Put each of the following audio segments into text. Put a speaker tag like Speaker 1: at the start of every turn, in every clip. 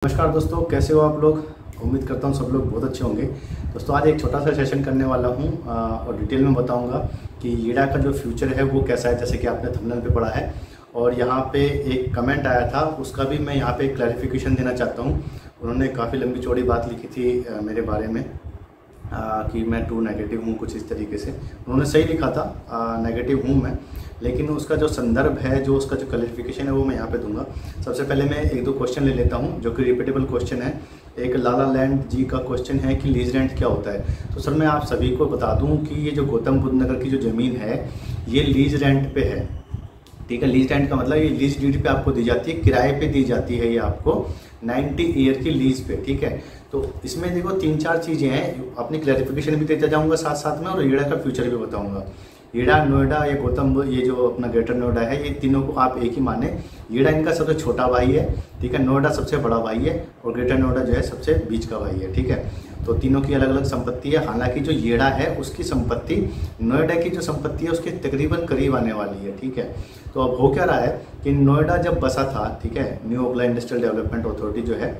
Speaker 1: नमस्कार दोस्तों, कैसे हो आप लोग। उम्मीद करता हूँ सब लोग बहुत अच्छे होंगे। दोस्तों आज एक छोटा सा सेशन करने वाला हूँ और डिटेल में बताऊँगा कि येडा का जो फ्यूचर है वो कैसा है, जैसे कि आपने थंबनेल पे पढ़ा है। और यहाँ पे एक कमेंट आया था, उसका भी मैं यहाँ पे क्लैरिफिकेशन देना चाहता हूँ। उन्होंने काफ़ी लंबी चौड़ी बात लिखी थी मेरे बारे में कि मैं टू नेगेटिव हूँ, कुछ इस तरीके से उन्होंने सही लिखा था। नेगेटिव हूँ मैं, लेकिन उसका जो संदर्भ है, जो उसका जो क्लैरिफिकेशन है वो मैं यहाँ पे दूंगा। सबसे पहले मैं एक दो क्वेश्चन ले लेता हूँ जो कि रिपीटेबल क्वेश्चन है। एक लाला लैंड जी का क्वेश्चन है कि लीज रेंट क्या होता है। तो सर मैं आप सभी को बता दूँ कि ये जो गौतम बुद्ध नगर की जो ज़मीन है ये लीज रेंट पे है। ठीक है, लीज रेंट का मतलब ये लीज डीड पे आपको दी जाती है, किराए पे दी जाती है ये आपको 90 ईयर की लीज पे। ठीक है, तो इसमें देखो तीन चार चीज़ें हैं, अपनी क्लैरिफिकेशन भी देता जाऊंगा साथ साथ में, और येडा का फ्यूचर भी बताऊंगा। येडा, नोएडा, ये गौतम बुद्ध, ये जो अपना ग्रेटर नोएडा है, ये तीनों को आप एक ही माने। येडा इनका सबसे छोटा भाई है, ठीक है, नोएडा सबसे बड़ा भाई है, और ग्रेटर नोएडा जो है सबसे बीच का भाई है। ठीक है, तो तीनों की अलग अलग संपत्ति है। हालांकि जो येडा है उसकी संपत्ति नोएडा की जो संपत्ति है उसके तकरीबन करीब आने वाली है। ठीक है, तो अब हो क्या रहा है कि नोएडा जब बसा था, ठीक है, new Okhla industrial development authority जो है,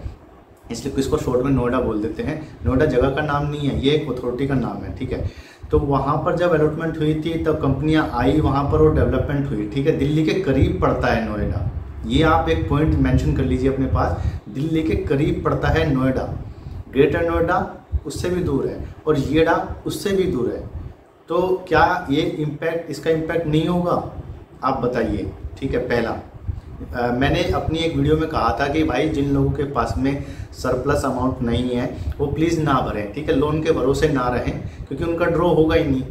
Speaker 1: इसलिए इसको शॉर्ट में नोएडा बोल देते हैं। नोएडा जगह का नाम नहीं है, ये एक अथॉरिटी का नाम है। ठीक है, तो वहाँ पर जब अलॉटमेंट हुई थी तब कंपनियाँ आई वहाँ पर और डेवलपमेंट हुई। ठीक है, दिल्ली के करीब पड़ता है नोएडा, ये आप एक पॉइंट मेंशन कर लीजिए अपने पास, दिल्ली के करीब पड़ता है नोएडा। ग्रेटर नोएडा उससे भी दूर है और येडा उससे भी दूर है। तो क्या ये इम्पैक्ट, इसका इम्पैक्ट नहीं होगा, आप बताइए। ठीक है, पहला मैंने अपनी एक वीडियो में कहा था कि भाई जिन लोगों के पास में सरप्लस अमाउंट नहीं है वो प्लीज़ ना भरें। ठीक है, लोन के भरोसे ना रहें, क्योंकि उनका ड्रॉ होगा ही नहीं।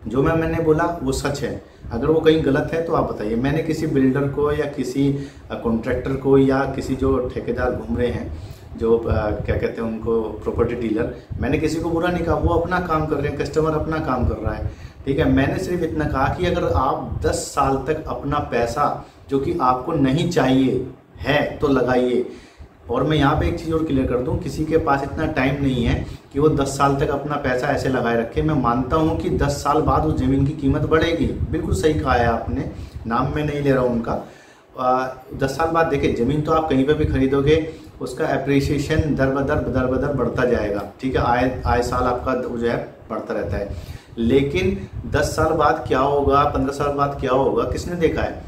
Speaker 1: जो मैंने बोला वो सच है, अगर वो कहीं गलत है तो आप बताइए। मैंने किसी बिल्डर को या किसी कॉन्ट्रैक्टर को या किसी जो ठेकेदार घूम रहे हैं, जो क्या कहते हैं उनको, प्रॉपर्टी डीलर, मैंने किसी को बुरा नहीं कहा, वो अपना काम कर रहे हैं, कस्टमर अपना काम कर रहा है। ठीक है, मैंने सिर्फ इतना कहा कि अगर आप 10 साल तक अपना पैसा जो कि आपको नहीं चाहिए है तो लगाइए। और मैं यहाँ पे एक चीज़ और क्लियर कर दूँ, किसी के पास इतना टाइम नहीं है कि वो 10 साल तक अपना पैसा ऐसे लगाए रखे। मैं मानता हूँ कि 10 साल बाद उस ज़मीन की कीमत बढ़ेगी, बिल्कुल सही कहा है आपने, नाम मैं नहीं ले रहा हूँ उनका। 10 साल बाद देखिए, ज़मीन तो आप कहीं पर भी खरीदोगे, उसका एप्रिसिएशन दर बदर बढ़ता जाएगा। ठीक है, आए साल आपका जो है बढ़ता रहता है। लेकिन 10 साल बाद क्या होगा, 15 साल बाद क्या होगा, किसने देखा है।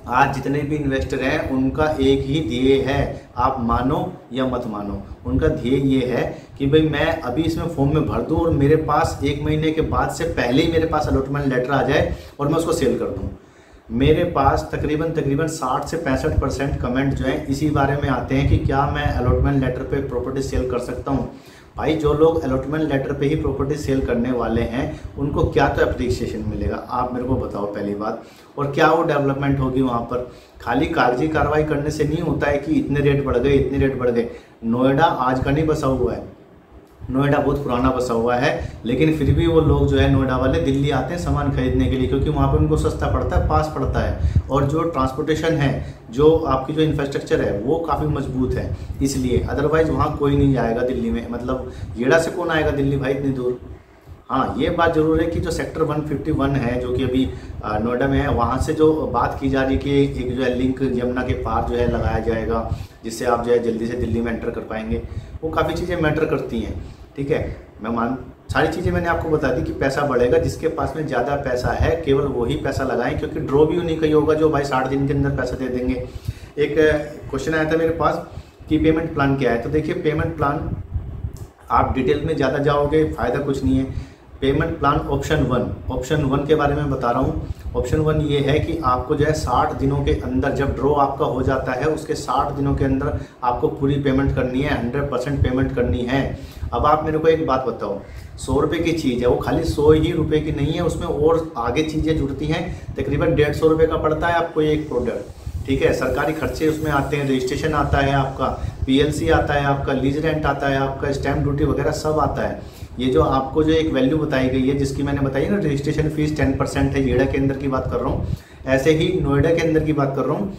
Speaker 1: आज जितने भी इन्वेस्टर हैं उनका एक ही ध्येय है, आप मानो या मत मानो, उनका ध्येय ये है कि भाई मैं अभी इसमें फॉर्म में भर दूं और मेरे पास 1 महीने के बाद से पहले ही मेरे पास अलॉटमेंट लेटर आ जाए और मैं उसको सेल कर दूं। मेरे पास तकरीबन 60 से 65% कमेंट जो है इसी बारे में आते हैं कि क्या मैं अलॉटमेंट लेटर पे प्रॉपर्टी सेल कर सकता हूं। भाई जो लोग अलॉटमेंट लेटर पे ही प्रॉपर्टी सेल करने वाले हैं उनको क्या तो एप्रिसिएशन मिलेगा, आप मेरे को बताओ पहली बात। और क्या वो डेवलपमेंट होगी वहाँ पर। खाली कागजी कार्रवाई करने से नहीं होता है कि इतने रेट बढ़ गए, इतने रेट बढ़ गए। नोएडा आज का नहीं बसा हुआ है, नोएडा बहुत पुराना बसा हुआ है, लेकिन फिर भी वो लोग जो है नोएडा वाले दिल्ली आते हैं सामान खरीदने के लिए, क्योंकि वहाँ पर उनको सस्ता पड़ता है, पास पड़ता है। और जो ट्रांसपोर्टेशन है, जो आपकी जो इंफ्रास्ट्रक्चर है वो काफ़ी मजबूत है, इसलिए। अदरवाइज वहाँ कोई नहीं जाएगा दिल्ली में, मतलब येडा से कौन आएगा दिल्ली भाई इतनी दूर। हाँ, ये बात जरूर है कि जो सेक्टर 151 है जो कि अभी नोएडा में है, वहाँ से जो बात की जा रही है कि एक जो है लिंक यमुना के पार जो है लगाया जाएगा, जिससे आप जो है जल्दी से दिल्ली में एंटर कर पाएंगे, वो काफ़ी चीज़ें मैटर करती हैं। ठीक है, सारी चीज़ें मैंने आपको बता दी कि पैसा बढ़ेगा, जिसके पास में ज़्यादा पैसा है केवल वही पैसा लगाएं, क्योंकि ड्रॉ भी उन्हीं का ही होगा जो भाई 60 दिन के अंदर पैसा दे देंगे। एक क्वेश्चन आया था मेरे पास कि पेमेंट प्लान क्या है। तो देखिए, पेमेंट प्लान आप डिटेल में ज़्यादा जाओगे फ़ायदा कुछ नहीं है। पेमेंट प्लान ऑप्शन वन के बारे में बता रहा हूँ। ऑप्शन 1 ये है कि आपको जो है 60 दिनों के अंदर, जब ड्रॉ आपका हो जाता है उसके 60 दिनों के अंदर आपको पूरी पेमेंट करनी है, 100% पेमेंट करनी है। अब आप मेरे को एक बात बताओ, 100 रुपये की चीज़ है, वो खाली 100 ही रुपये की नहीं है, उसमें और आगे चीज़ें जुड़ती हैं। तकरीबन 150 रुपये का पड़ता है आपको एक प्रोडक्ट। ठीक है, सरकारी खर्चे उसमें आते हैं, रजिस्ट्रेशन आता है आपका, PLC आता है आपका, लीज रेंट आता है आपका, स्टैम्प ड्यूटी वगैरह सब आता है। ये जो आपको जो एक वैल्यू बताई गई है, जिसकी मैंने बताई ना, रजिस्ट्रेशन फीस 10% है, येडा के अंदर की बात कर रहा हूँ, ऐसे ही नोएडा के अंदर की बात कर रहा हूँ।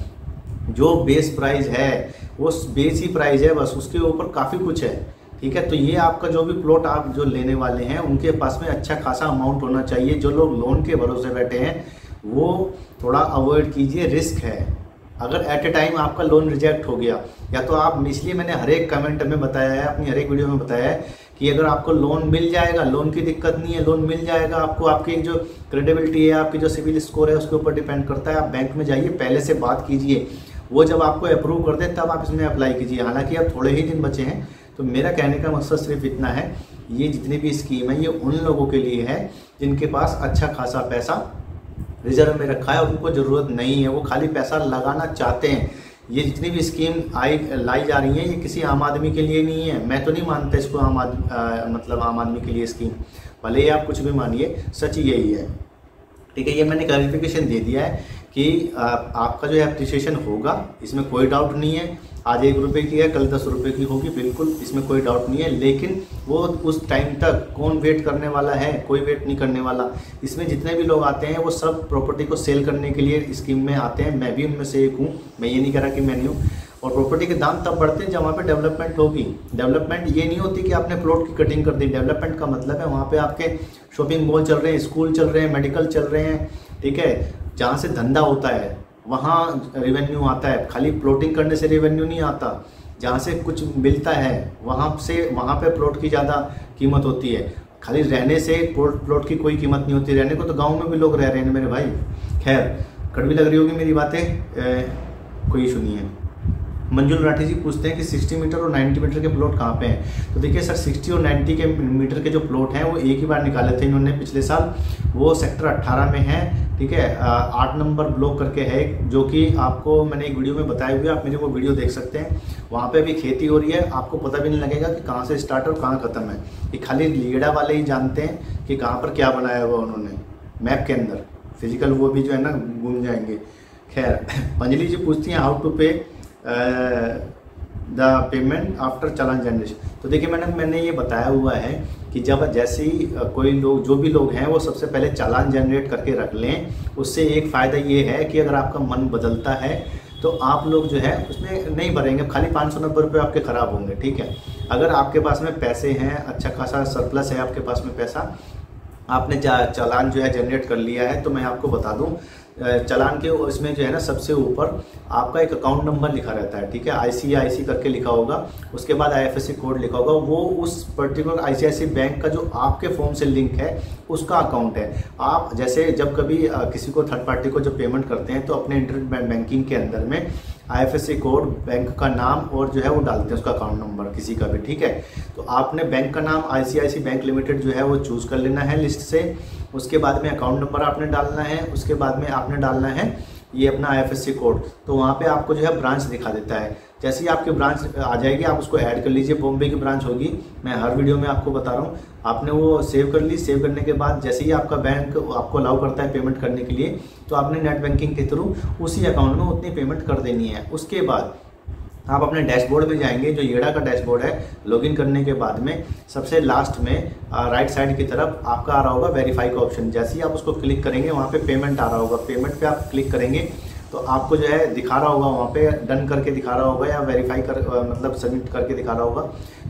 Speaker 1: जो बेस प्राइस है वो बेस ही प्राइस है, बस उसके ऊपर काफ़ी कुछ है। ठीक है, तो ये आपका जो भी प्लॉट आप जो लेने वाले हैं उनके पास में अच्छा खासा अमाउंट होना चाहिए। जो लोग लोन के भरोसे बैठे हैं वो थोड़ा अवॉइड कीजिए, रिस्क है। अगर एट ए टाइम आपका लोन रिजेक्ट हो गया, या तो आप, इसलिए मैंने हर एक कमेंट में बताया है, अपनी हर एक वीडियो में बताया है कि अगर आपको लोन मिल जाएगा, लोन की दिक्कत नहीं है, लोन मिल जाएगा आपको। आपकी जो क्रेडिबिलिटी है, आपकी जो सिविल स्कोर है, उसके ऊपर डिपेंड करता है। आप बैंक में जाइए, पहले से बात कीजिए, वो जब आपको अप्रूव कर दे तब आप इसमें अप्लाई कीजिए। हालांकि अब थोड़े ही दिन बचे हैं, तो मेरा कहने का मकसद सिर्फ इतना है, ये जितनी भी स्कीम है ये उन लोगों के लिए है जिनके पास अच्छा खासा पैसा रिजर्व में रखा है और उनको ज़रूरत नहीं है, वो खाली पैसा लगाना चाहते हैं। ये जितनी भी स्कीम लाई जा रही हैं, ये किसी आम आदमी के लिए नहीं है। मैं तो नहीं मानता इसको आम आदमी के लिए स्कीम, भले ही आप कुछ भी मानिए, सच यही है। ठीक है, ये मैंने क्लैरिफिकेशन दे दिया है कि आपका जो है एप्रिसिएशन होगा, इसमें कोई डाउट नहीं है। आज 1 रुपये की है, कल 10 रुपये की होगी, बिल्कुल इसमें कोई डाउट नहीं है। लेकिन वो उस टाइम तक कौन वेट करने वाला है? कोई वेट नहीं करने वाला। इसमें जितने भी लोग आते हैं वो सब प्रॉपर्टी को सेल करने के लिए स्कीम में आते हैं, मैं भी उनमें से एक हूँ। मैं ये नहीं कह रहा कि मैं नहीं हूँ। और प्रॉपर्टी के दाम तब बढ़ते हैं जब वहाँ पे डेवलपमेंट होगी। डेवलपमेंट ये नहीं होती कि आपने प्लॉट की कटिंग कर दी। डेवलपमेंट का मतलब है वहाँ पे आपके शॉपिंग मॉल चल रहे हैं, स्कूल चल रहे हैं, मेडिकल चल रहे हैं। ठीक है, जहाँ से धंधा होता है वहाँ रेवेन्यू आता है। खाली प्लॉटिंग करने से रेवेन्यू नहीं आता। जहाँ से कुछ मिलता है वहाँ पे प्लॉट की ज़्यादा कीमत होती है। खाली रहने से प्लॉट की कोई कीमत नहीं होती। रहने को तो गाँव में भी लोग रह रहे हैं मेरे भाई। खैर, कड़वी लग रही होगी मेरी बातें, कोई इशू नहीं है। मंजुल राठी जी पूछते हैं कि 60 मीटर और 90 मीटर के प्लॉट कहाँ पे हैं? तो देखिए सर, 60 और 90 के मीटर के जो प्लॉट हैं वो एक ही बार निकाले थे इन्होंने पिछले साल। वो सेक्टर 18 में है। ठीक है, 8 नंबर ब्लॉक करके है, जो कि आपको मैंने एक वीडियो में बताए हुए, आप मेरे वो वीडियो देख सकते हैं। वहाँ पे भी खेती हो रही है, आपको पता भी नहीं लगेगा कि कहाँ से स्टार्ट और कहाँ ख़त्म है। कि खाली लीड़ा वाले ही जानते हैं कि कहाँ पर क्या बनाया हुआ उन्होंने मैप के अंदर। फिजिकल वो भी जो है ना घूम जाएंगे। खैर, अंजलि जी पूछती हैं हाउ टू पे the payment after challan generation. तो देखिए मैंने ये बताया हुआ है कि जब जैसे ही कोई लोग, जो भी लोग हैं, वो सबसे पहले चालान जनरेट करके रख लें। उससे एक फ़ायदा ये है कि अगर आपका मन बदलता है तो आप लोग जो है उसमें नहीं भरेंगे, खाली 590 रुपये आपके ख़राब होंगे। ठीक है, अगर आपके पास में पैसे हैं, अच्छा खासा सरप्लस है आपके पास में पैसा, आपने चालान जो है जनरेट कर लिया है, तो मैं आपको बता दूं, चालान के उसमें जो है ना सबसे ऊपर आपका एक अकाउंट नंबर लिखा रहता है। ठीक है, ICIC करके लिखा होगा, उसके बाद IFSC कोड लिखा होगा। वो उस पर्टिकुलर ICICI बैंक का जो आपके फॉर्म से लिंक है उसका अकाउंट है। आप जैसे जब कभी किसी को थर्ड पार्टी को जब पेमेंट करते हैं तो अपने इंटरनेट बैंकिंग के अंदर में IFSC कोड, बैंक का नाम और जो है वो डालते हैं उसका अकाउंट नंबर किसी का भी। ठीक है, तो आपने बैंक का नाम ICICI बैंक लिमिटेड जो है वो चूज़ कर लेना है लिस्ट से। उसके बाद में अकाउंट नंबर आपने डालना है, उसके बाद में आपने डालना है ये अपना IFSC कोड। तो वहाँ पे आपको जो है ब्रांच दिखा देता है। जैसे ही आपकी ब्रांच आ जाएगी आप उसको ऐड कर लीजिए। बॉम्बे की ब्रांच होगी, मैं हर वीडियो में आपको बता रहा हूँ। आपने वो सेव कर ली। सेव करने के बाद जैसे ही आपका बैंक आपको अलाउ करता है पेमेंट करने के लिए, तो आपने नेट बैंकिंग के थ्रू उसी अकाउंट में उतनी पेमेंट कर देनी है। उसके बाद आप अपने डैशबोर्ड में जाएंगे, जो येड़ा का डैशबोर्ड है। लॉगिन करने के बाद में सबसे लास्ट में राइट साइड की तरफ आपका आ रहा होगा वेरीफाई का ऑप्शन। जैसे ही आप उसको क्लिक करेंगे वहाँ पे पेमेंट आ रहा होगा। पेमेंट पे आप क्लिक करेंगे तो आपको जो है दिखा रहा होगा, वहाँ पे डन करके दिखा रहा होगा या वेरीफाई कर मतलब सबमिट करके दिखा रहा होगा।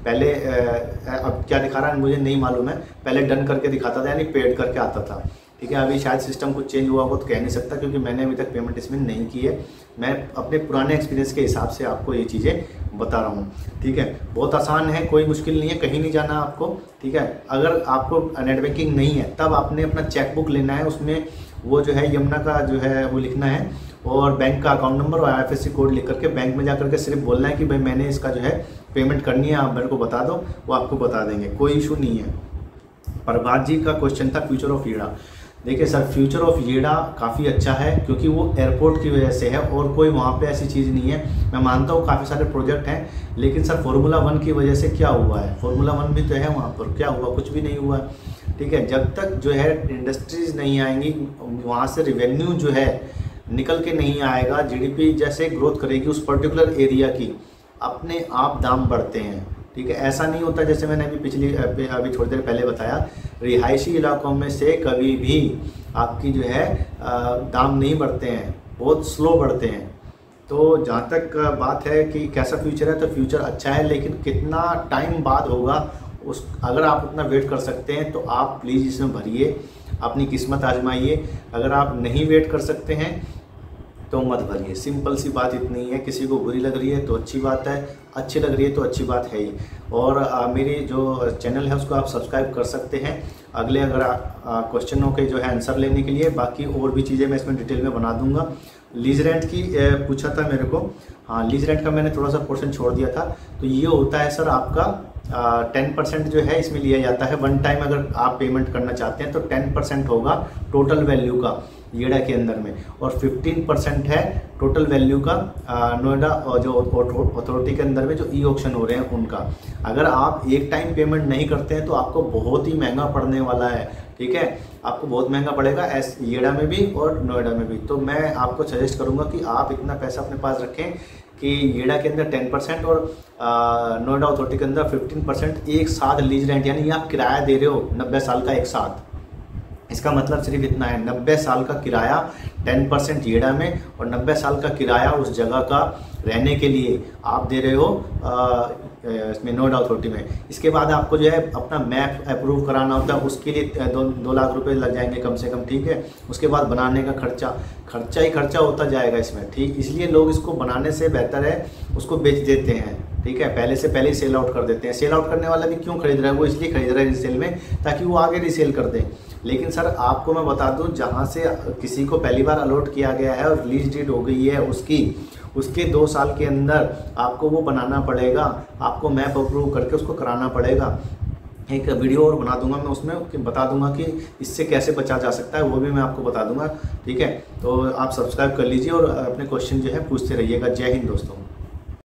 Speaker 1: पहले अब क्या दिखा रहा है मुझे नहीं मालूम है। पहले डन करके दिखाता था, यानी पेड करके आता था। ठीक है, अभी शायद सिस्टम कुछ चेंज हुआ हो तो कह नहीं सकता, क्योंकि मैंने अभी तक पेमेंट इसमें नहीं की है। मैं अपने पुराने एक्सपीरियंस के हिसाब से आपको ये चीज़ें बता रहा हूँ। ठीक है, बहुत आसान है, कोई मुश्किल नहीं है, कहीं नहीं जाना आपको। ठीक है, अगर आपको नेट बैंकिंग नहीं है तब आपने अपना चेकबुक लेना है, उसमें वो जो है यमुना का जो है वो लिखना है और बैंक का अकाउंट नंबर और IFSC कोड लिख करके बैंक में जा करके सिर्फ बोलना है कि भाई मैंने इसका जो है पेमेंट करनी है, आप मेरे को बता दो, वो आपको बता देंगे, कोई इशू नहीं है। प्रभात जी का क्वेश्चन था फ्यूचर ऑफ येड़ा। देखिए सर, फ्यूचर ऑफ येड़ा काफ़ी अच्छा है क्योंकि वो एयरपोर्ट की वजह से है और कोई वहाँ पे ऐसी चीज़ नहीं है। मैं मानता हूँ काफ़ी सारे प्रोजेक्ट हैं, लेकिन सर फार्मूला 1 की वजह से क्या हुआ है? फार्मूला 1 भी तो है वहाँ पर, क्या हुआ? कुछ भी नहीं हुआ। ठीक है, जब तक जो है इंडस्ट्रीज नहीं आएंगी, वहाँ से रिवेन्यू जो है निकल के नहीं आएगा, GDP जैसे ग्रोथ करेगी उस पर्टिकुलर एरिया की, अपने आप दाम बढ़ते हैं। ठीक है, ऐसा नहीं होता जैसे मैंने अभी थोड़ी देर पहले बताया, रिहायशी इलाकों में से कभी भी आपकी जो है दाम नहीं बढ़ते हैं, बहुत स्लो बढ़ते हैं। तो जहाँ तक बात है कि कैसा फ्यूचर है, तो फ्यूचर अच्छा है, लेकिन कितना टाइम बाद होगा अगर आप उतना वेट कर सकते हैं तो आप प्लीज़ इसमें भरिए, अपनी किस्मत आजमाइए। अगर आप नहीं वेट कर सकते हैं तो मत भरिए। सिंपल सी बात इतनी है। किसी को बुरी लग रही है तो अच्छी बात है, अच्छी लग रही है तो अच्छी बात है ही। और मेरी जो चैनल है उसको आप सब्सक्राइब कर सकते हैं अगले अगर क्वेश्चनों के जो है आंसर लेने के लिए। बाकी और भी चीज़ें मैं इसमें डिटेल में बना दूंगा। लीज रेंट की पूछा था मेरे को, हाँ लीज रेंट का मैंने थोड़ा सा पोर्शन छोड़ दिया था। तो ये होता है सर आपका 10% जो है इसमें लिया जाता है। वन टाइम अगर आप पेमेंट करना चाहते हैं तो 10% होगा टोटल वैल्यू का येड़ा के अंदर में, और 15% है टोटल वैल्यू का नोएडा और जो अथॉरिटी के अंदर में जो ई ऑक्शन हो रहे हैं उनका। अगर आप एक टाइम पेमेंट नहीं करते हैं तो आपको बहुत ही महंगा पड़ने वाला है, ठीक है, आपको बहुत महंगा पड़ेगा येड़ा में भी और नोएडा में भी। तो मैं आपको सजेस्ट करूंगा कि आप इतना पैसा अपने पास रखें कि येड़ा के अंदर 10% और नोएडा अथॉरिटी के अंदर 15% एक साथ लीज रेंट, यानी आप किराया दे रहे हो 90 साल का एक साथ। इसका मतलब सिर्फ इतना है, 90 साल का किराया 10% येड़ा में और 90 साल का किराया उस जगह का रहने के लिए आप दे रहे हो इसमें नोएडा अथॉरिटी में। इसके बाद आपको जो है अपना मैप अप्रूव कराना होता है, उसके लिए 2 लाख रुपए लग जाएंगे कम से कम, ठीक है। उसके बाद बनाने का खर्चा ही खर्चा होता जाएगा इसमें, ठीक। इसलिए लोग इसको बनाने से बेहतर है उसको बेच देते हैं, ठीक है, पहले से पहले ही सेल आउट कर देते हैं। सेल आउट करने वाला भी क्यों खरीद रहा है, वो इसलिए खरीद रहा है रीसेल में ताकि वो आगे रीसेल कर दे। लेकिन सर आपको मैं बता दूं, जहां से किसी को पहली बार अलॉट किया गया है और रिलीज डेट हो गई है उसके 2 साल के अंदर आपको वो बनाना पड़ेगा, आपको मैप अप्रूव करके उसको कराना पड़ेगा। एक वीडियो और बना दूंगा मैं, उसमें बता दूंगा कि इससे कैसे बचा जा सकता है, वो भी मैं आपको बता दूंगा, ठीक है। तो आप सब्सक्राइब कर लीजिए और अपने क्वेश्चन जो है पूछते रहिएगा। जय हिंद दोस्तों।